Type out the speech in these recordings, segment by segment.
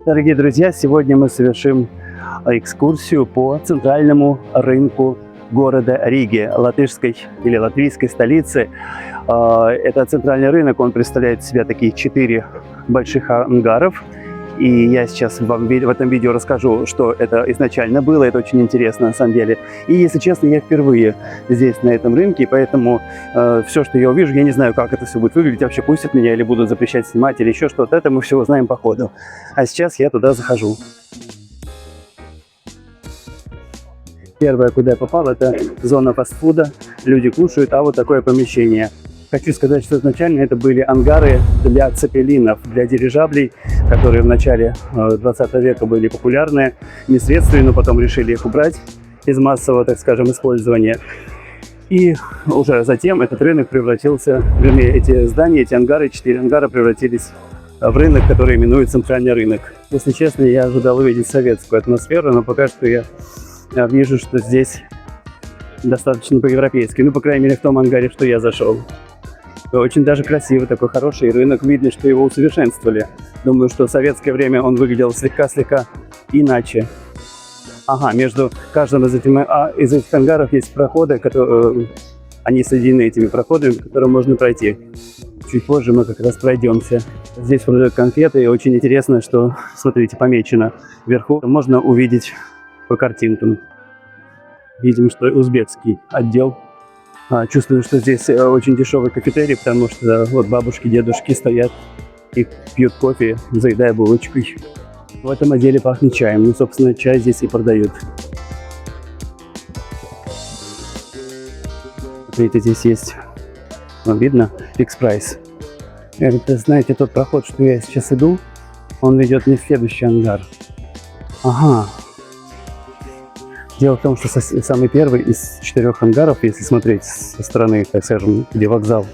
Дорогие друзья, сегодня мы совершим экскурсию по центральному рынку города Риги, латышской или латвийской столицы. Это центральный рынок, он представляет из себя такие 4 больших ангаров. И я сейчас вам в этом видео расскажу, что это изначально было, это очень интересно на самом деле. И, если честно, я впервые здесь, на этом рынке, поэтому все, что я увижу, я не знаю, как это все будет выглядеть, вообще пустят меня или будут запрещать снимать, или еще что-то, это мы все узнаем по ходу. А сейчас я туда захожу. Первое, куда я попал, это зона фастфуда, люди кушают, а вот такое помещение. Хочу сказать, что изначально это были ангары для цепелинов, для дирижаблей, которые в начале 20 века были популярны, не средствами, но потом решили их убрать из массового, так скажем, использования. И уже затем этот рынок превратился, вернее, эти здания, эти ангары, 4 ангара превратились в рынок, который именует центральный рынок. Если честно, я ожидал увидеть советскую атмосферу, но пока что я вижу, что здесь достаточно по-европейски, ну, по крайней мере, в том ангаре, что я зашел. Очень даже красивый, такой хороший рынок. Видно, что его усовершенствовали. Думаю, что в советское время он выглядел слегка иначе. Ага, между каждым из этих ангаров есть проходы, они соединены этими проходами, по которым можно пройти. Чуть позже мы как раз пройдемся. Здесь продают конфеты, и очень интересно, что, смотрите, помечено вверху. Можно увидеть по картинкам. Видим, что узбекский отдел. Чувствую, что здесь очень дешевый кафетерий, потому что вот бабушки, дедушки стоят и пьют кофе, заедая булочкой. В этом отделе пахнет чаем. Ну, собственно, чай здесь и продают. Смотрите, здесь есть, вам видно, Fix Price. Это, знаете, тот проход, что я сейчас иду, он ведет мне в следующий ангар. Ага. Дело в том, что самый первый из 4 ангаров, если смотреть со стороны, так скажем, где вокзал,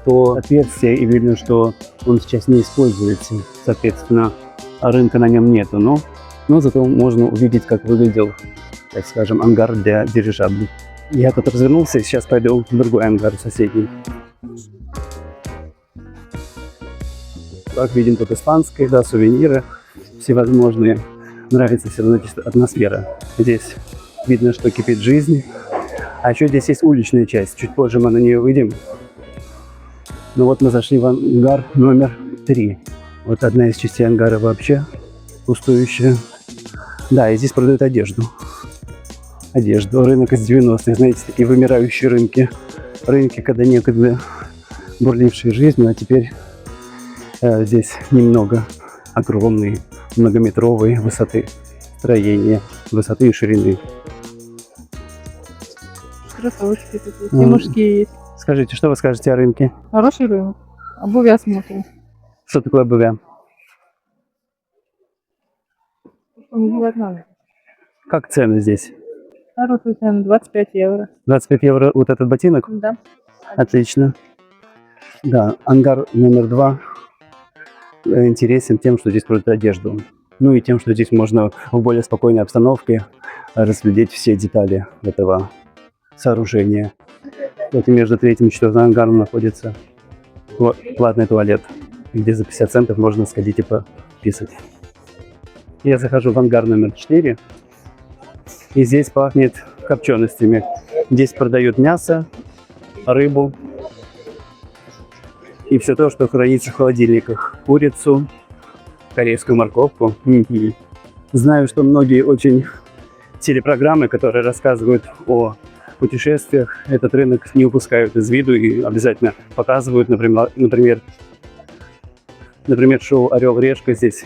то отверстие, и видно, что он сейчас не используется. Соответственно, рынка на нем нету. Но зато можно увидеть, как выглядел, так скажем, ангар для дирижаблей. Я тут развернулся и сейчас пойду в другой ангар соседний. Как видим, тут испанские, да, сувениры всевозможные. Нравится все равно атмосфера. Здесь видно, что кипит жизнь. А еще здесь есть уличная часть. Чуть позже мы на нее выйдем. Ну вот мы зашли в ангар номер 3. Вот одна из частей ангара вообще пустующая. Да, и здесь продают одежду. Одежду. Рынок из 90-х. Знаете, такие вымирающие рынки. Рынки, когда некогда бурлившие жизнью, а теперь здесь немного огромные, многометровые высоты строения, высоты и ширины. Кроссовочки такие, и мужские есть. Скажите, что вы скажете о рынке? Хороший рынок. Обувь смотрим. Что такое обувь? Как цены здесь? Хорошая цена, 25 евро. 25 евро вот этот ботинок? Да. Отлично. Да, ангар номер 2 интересен тем, что здесь продают одежду. Ну и тем, что здесь можно в более спокойной обстановке разглядеть все детали этого сооружения. Вот и между 3-м и 4-м ангаром находится платный туалет, где за 50 центов можно сходить и пописать. Я захожу в ангар номер 4, и здесь пахнет копченостями. Здесь продают мясо, рыбу и все то, что хранится в холодильниках. Курицу, корейскую морковку. Знаю, что многие очень телепрограммы, которые рассказывают о путешествиях, этот рынок не упускают из виду и обязательно показывают. Например, шоу «Орел и Решка» здесь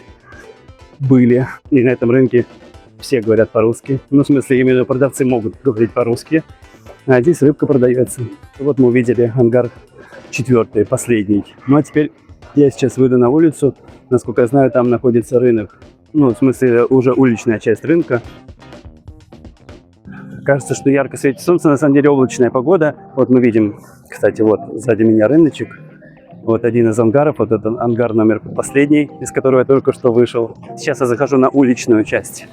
были. И на этом рынке все говорят по-русски. Ну, в смысле, именно продавцы могут говорить по-русски. А здесь рыбка продается. Вот мы увидели ангар 4, последний. Ну, а теперь я сейчас выйду на улицу. Насколько я знаю, там находится рынок. Ну, в смысле, уже уличная часть рынка. Кажется, что ярко светит солнце. На самом деле облачная погода. Вот мы видим, кстати, вот сзади меня рыночек. Вот один из ангаров. Вот это ангар номер последний, из которого я только что вышел. Сейчас я захожу на уличную часть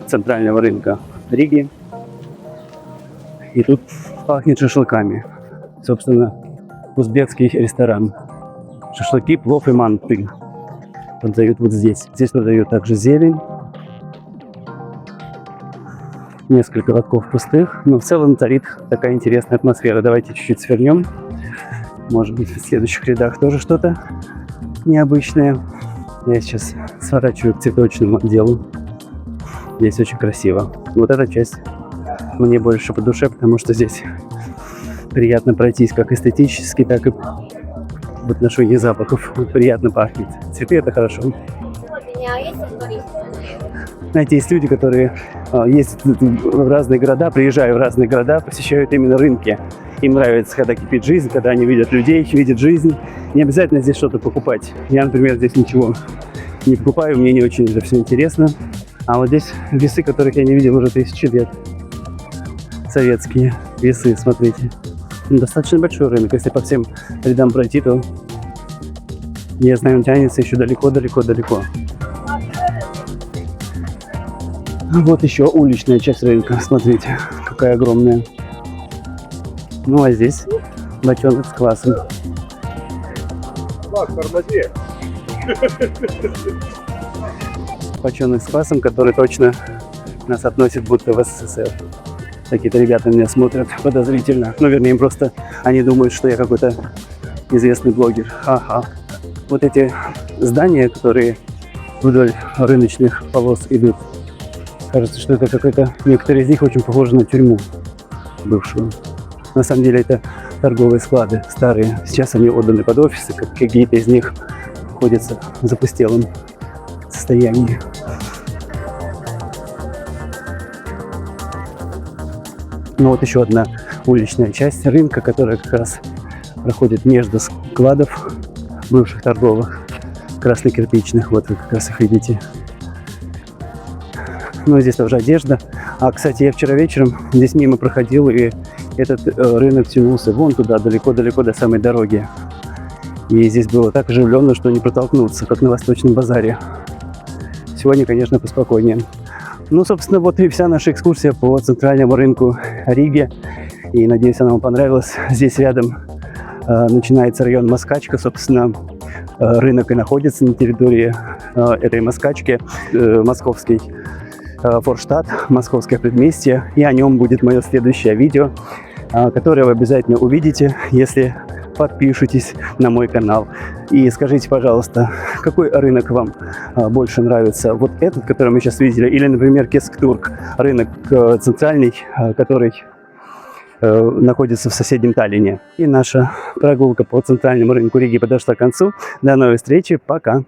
центрального рынка Риги. И тут пахнет шашлыками. Собственно, узбекский ресторан. Шашлыки, плов и манты. продают вот здесь. Здесь продают также зелень. Несколько лотков пустых, но в целом царит такая интересная атмосфера. Давайте чуть-чуть свернем. Может быть, в следующих рядах тоже что-то необычное. Я сейчас сворачиваю к цветочному отделу. Здесь очень красиво. Вот эта часть мне больше по душе, потому что здесь приятно пройтись как эстетически, так и в отношении запахов. Приятно пахнет. Цветы — это хорошо. Знаете, есть люди, которые ездят в разные города, приезжая в разные города, посещают именно рынки. Им нравится, когда кипит жизнь, когда они видят людей, видят жизнь. Не обязательно здесь что-то покупать. Я, например, здесь ничего не покупаю, мне не очень это все интересно. А вот здесь весы, которых я не видел уже 1000 лет. Советские весы, смотрите. Достаточно большой рынок. Если по всем рядам пройти, то, я знаю, он тянется еще далеко-далеко-далеко. Вот еще уличная часть рынка. Смотрите, какая огромная. Ну а здесь бочонок с квасом. Бочонок с квасом, который точно нас относит будто в СССР. Какие-то ребята меня смотрят подозрительно. Ну, вернее, просто они думают, что я какой-то известный блогер. Ага. Вот эти здания, которые вдоль рыночных полос идут, кажется, что это какой-то... Некоторые из них очень похожи на тюрьму бывшую. На самом деле это торговые склады старые. Сейчас они отданы под офисы, какие-то из них находятся в запустелом состоянии. Ну вот еще одна уличная часть рынка, которая как раз проходит между складов бывших торговых, красно-кирпичных. Вот вы как раз их видите. Ну, здесь тоже одежда. А, кстати, я вчера вечером здесь мимо проходил, и этот рынок тянулся вон туда, далеко-далеко до самой дороги. И здесь было так оживленно, что не протолкнуться, как на Восточном базаре. Сегодня, конечно, поспокойнее. Ну, собственно, вот и вся наша экскурсия по центральному рынку Риги. И, надеюсь, она вам понравилась. Здесь рядом начинается район Москачка. Собственно, рынок и находится на территории этой Москачки, московский Форштадт, московское предместье. И о нем будет мое следующее видео, которое вы обязательно увидите, если подпишитесь на мой канал. И скажите, пожалуйста, какой рынок вам больше нравится? Вот этот, который мы сейчас видели, или, например, Кесктурк, рынок центральный, который находится в соседнем Таллине. И наша прогулка по центральному рынку Риги подошла к концу. До новой встречи. Пока!